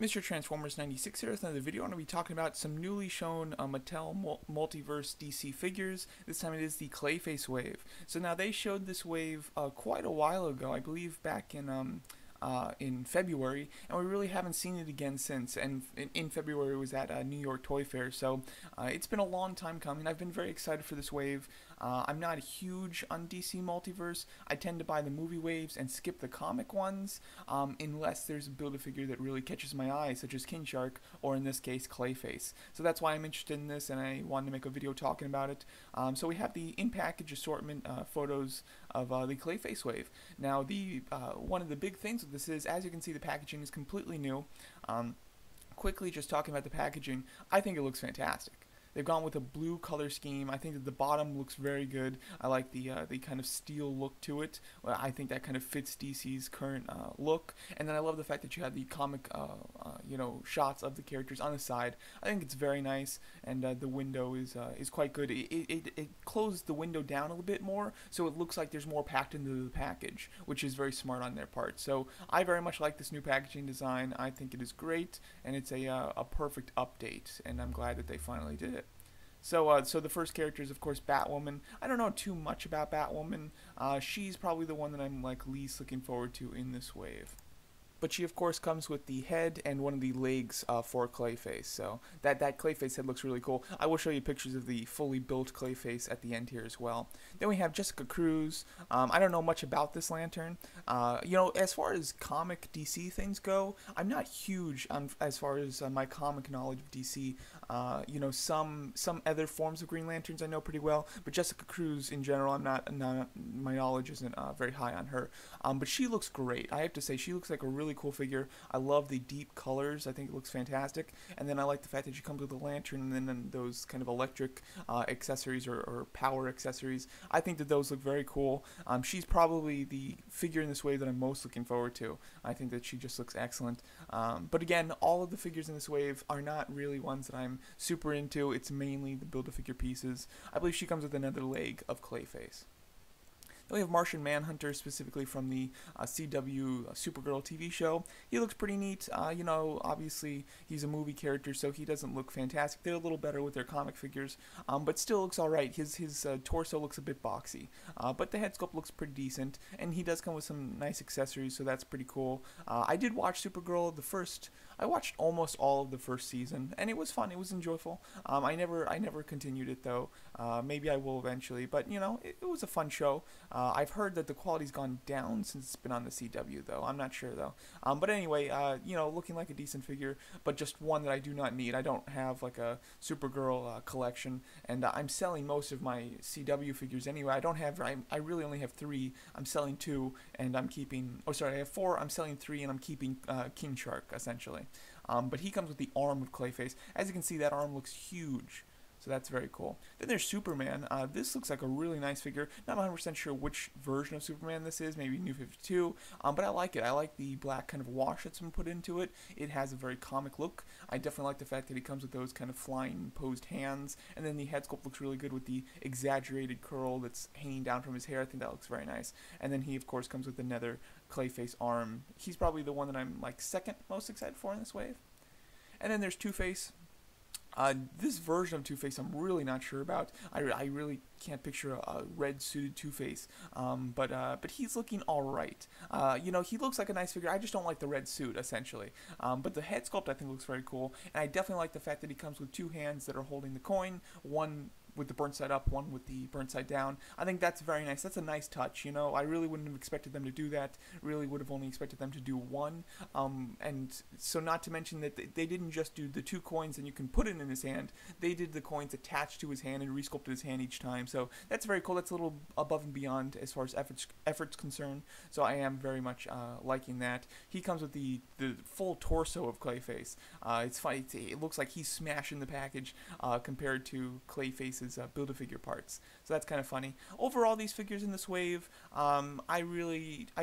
Mr. Transformers 96 here with another video. I'm going to be talking about some newly shown Mattel Multiverse DC figures. This time it is the Clayface wave. So now they showed this wave quite a while ago, I believe back in February, and we really haven't seen it again since. And in February it was at New York Toy Fair, so it's been a long time coming. I've been very excited for this wave. I'm not huge on DC Multiverse. I tend to buy the movie waves and skip the comic ones, unless there's a Build-A-Figure that really catches my eye, such as King Shark, or in this case, Clayface. So that's why I'm interested in this, and I wanted to make a video talking about it. So we have the in-package assortment photos of the Clayface wave. Now, one of the big things with this is, as you can see, the packaging is completely new. Quickly, just talking about the packaging, I think it looks fantastic. They've gone with a blue color scheme. I think that the bottom looks very good. I like the kind of steel look to it. I think that kind of fits DC's current look. And then I love the fact that you have the comic, shots of the characters on the side. I think it's very nice, and the window is quite good. It closed the window down a little bit more, so it looks like there's more packed into the package, which is very smart on their part. So I very much like this new packaging design. I think it is great, and it's a perfect update, and I'm glad that they finally did it. So the first character is, of course, Batwoman. I don't know too much about Batwoman. She's probably the one that I'm least looking forward to in this wave. But she, of course, comes with the head and one of the legs for Clayface. So that Clayface head looks really cool. I will show you pictures of the fully built Clayface at the end here as well. Then we have Jessica Cruz. I don't know much about this lantern. As far as comic DC things go, I'm not huge as far as my comic knowledge of DC. Some other forms of Green Lanterns I know pretty well, but Jessica Cruz in general, my knowledge isn't very high on her. But she looks great. I have to say, she looks like a really cool figure. I love the deep colors. I think it looks fantastic. And then I like the fact that she comes with a lantern and then those kind of electric accessories or power accessories. I think that those look very cool. She's probably the figure in this wave that I'm most looking forward to. I think that she just looks excellent. But again, all of the figures in this wave are not really ones that I'm super into. It's mainly the Build-A-Figure pieces. I believe she comes with another leg of Clayface. Then we have Martian Manhunter, specifically from the CW Supergirl TV show. He looks pretty neat. Obviously he's a movie character, so he doesn't look fantastic. They're a little better with their comic figures, but still looks alright. His torso looks a bit boxy, but the head sculpt looks pretty decent, and he does come with some nice accessories, so that's pretty cool. I did watch Supergirl I watched almost all of the first season, and it was fun. It was enjoyable. I never continued it though. Maybe I will eventually, but it was a fun show. I've heard that the quality's gone down since it's been on the CW, though. I'm not sure, though. But anyway, looking like a decent figure, but just one that I do not need. I don't have, like, a Supergirl collection, and I'm selling most of my CW figures anyway. I really only have 3. I'm selling 2, and I'm keeping... Oh, sorry, I have 4. I'm selling 3, and I'm keeping King Shark, essentially. But he comes with the arm of Clayface. As you can see, that arm looks huge. So that's very cool. Then there's Superman. This looks like a really nice figure. Not 100% sure which version of Superman this is. Maybe New 52. But I like it. I like the black kind of wash that's been put into it. It has a very comic look. I definitely like the fact that he comes with those kind of flying posed hands. And then the head sculpt looks really good with the exaggerated curl that's hanging down from his hair. I think that looks very nice. And then he, of course, comes with another Clayface arm. He's probably the one that I'm second most excited for in this wave. And then there's Two-Face. This version of Two-Face I'm really not sure about. I really can't picture a red suited Two-Face, but he's looking alright. He looks like a nice figure. I just don't like the red suit, essentially. But the head sculpt I think looks very cool, and I definitely like the fact that he comes with 2 hands that are holding the coin, one with the burnt side up, one with the burnt side down. I think that's very nice. That's a nice touch, I really wouldn't have expected them to do that. Really would have only expected them to do one. And so not to mention that they didn't just do the 2 coins and you can put it in his hand. They did the coins attached to his hand and resculpted his hand each time. So that's very cool. That's a little above and beyond as far as effort's concerned. So I am very much liking that. He comes with the full torso of Clayface. It's funny. It looks like he's smashing the package compared to Clayface's Build-A-Figure parts. So that's kind of funny. Overall, these figures in this wave, I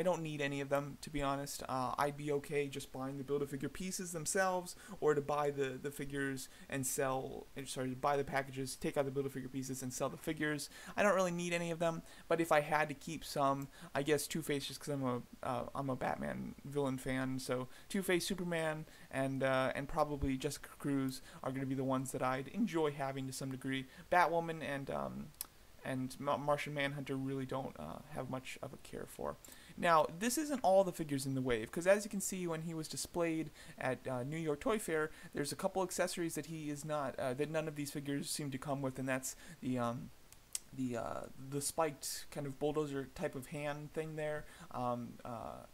don't need any of them, to be honest. I'd be okay just buying the Build-A-Figure pieces themselves, or to buy the figures and to buy the packages, take out the Build-A-Figure pieces and sell the figures. I don't really need any of them, but if I had to keep some, I guess Two-Face, just because I'm a Batman villain fan, so Two-Face, Superman, and probably Jessica Cruz are going to be the ones that I'd enjoy having to some degree. Batwoman and Martian Manhunter really don't have much of a care for. Now, this isn't all the figures in the wave, because as you can see when he was displayed at New York Toy Fair, there's a couple accessories that he is not, that none of these figures seem to come with, and that's the spiked kind of bulldozer type of hand thing there,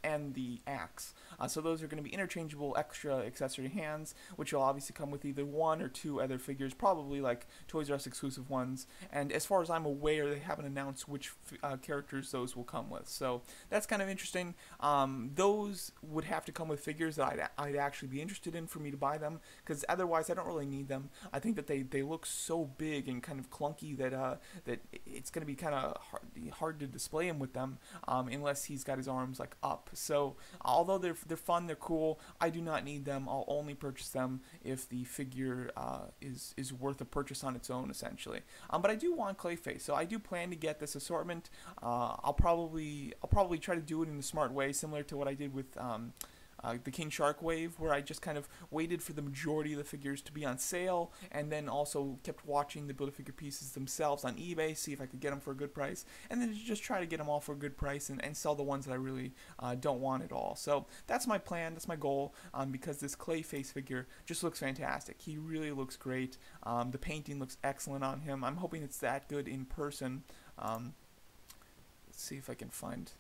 and the axe. So those are going to be interchangeable extra accessory hands, which will obviously come with either one or two other figures, probably like Toys R Us exclusive ones. And as far as I'm aware, they haven't announced which characters those will come with. So that's kind of interesting. Those would have to come with figures that I'd actually be interested in for me to buy them, because otherwise I don't really need them. I think that they look so big and kind of clunky that it's going to be kind of hard to display him with them unless he's got his arms like up. So although they're fun, they're cool, I do not need them. I'll only purchase them if the figure is worth a purchase on its own, essentially. But I do want Clayface, so I do plan to get this assortment. I'll probably try to do it in a smart way, similar to what I did with the King Shark wave, where I just kind of waited for the majority of the figures to be on sale, and then also kept watching the Build-A-Figure pieces themselves on eBay, see if I could get them for a good price, and then just try to get them all for a good price and sell the ones that I really don't want at all. So that's my plan, that's my goal, because this Clayface figure just looks fantastic. He really looks great. The painting looks excellent on him. I'm hoping it's that good in person. Let's see if I can find...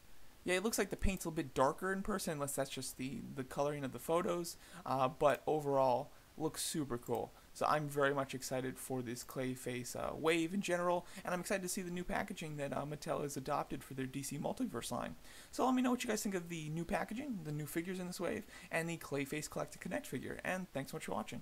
Yeah, it looks like the paint's a little bit darker in person, unless that's just the coloring of the photos, but overall, looks super cool. So I'm very much excited for this Clayface wave in general, and I'm excited to see the new packaging that Mattel has adopted for their DC Multiverse line. So let me know what you guys think of the new packaging, the new figures in this wave, and the Clayface Collect & Connect figure, and thanks so much for watching.